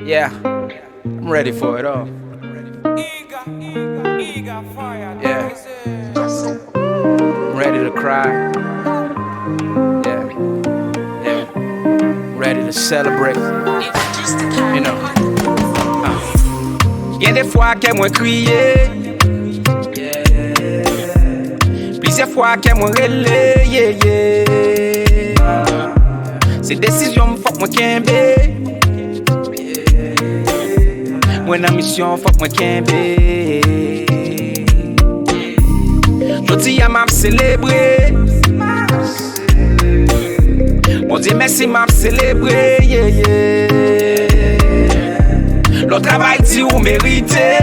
Yeah, I'm ready for it all. Yeah, I'm ready to cry. Yeah, yeah, ready to celebrate. You know. Y'a des fois qu'elle m'a crié, plusieurs fois qu'elle m'a relé, yeah, yeah. Ces décisions faut que moi kembe. Moi na mission faut que moi kembe. Jodi a m'a célébrer. Mon Dieu merci m'a célébrer, yeah, yeah. Le travail dit ou mérité.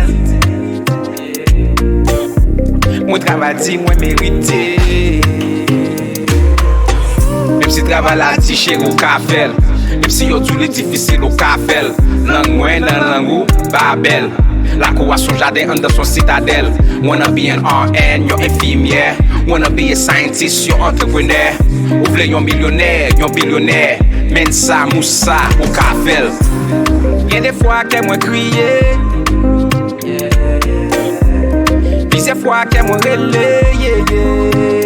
Mon travail dit moi mérité. Même si travail la dit chez au café. Même si yo tout les difficile au café. Langue moi dans langue ou Babel. La cour à son jardin dans son citadelle. Wanna be an RN, yo infirmière. Wanna be a scientist, yo entrepreneur. Ou vle yon millionnaire, yon billionnaire. Mensa, Moussa, au café. Y'a des fois qu'elle m'a crié, plusieurs fois qu'elle m'a relé, yeah, yeah.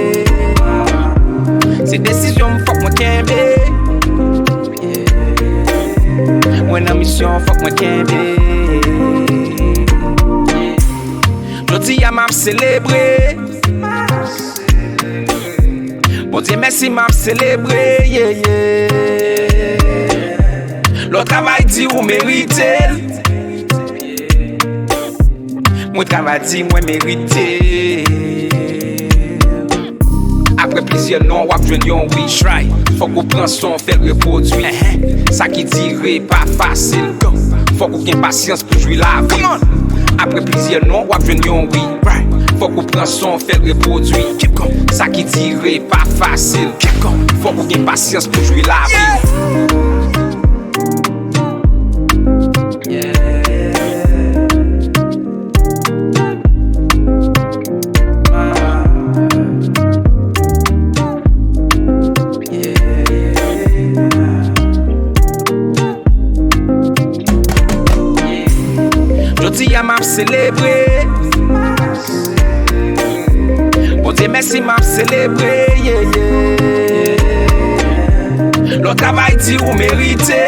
Ces décisions faut que moi kembe. Moi na mission faut que moi kembe. Jodi a m'a célébrer. Bon Dieu merci m'a célébrer, yeah, yeah. Le travail dit ou mérité. Mon travail dit moi mérité. Après plusieurs noms, wap jwen yon oui try. Faut qu'on prenne son, fait le reproduit. Ça qui dirait pas facile. Faut qu'on ait patience pour jouer la vie. Après plusieurs noms, wap jwen yon oui. Faut qu'on prenne son, fait le reproduit. Ça qui dirait pas facile. Faut qu'on ait patience pour jouer la vie. Jodi a m'a célébrer. Bon Dieu merci m'a célébrer, yeah, yeah. Le travail dit ou mérité.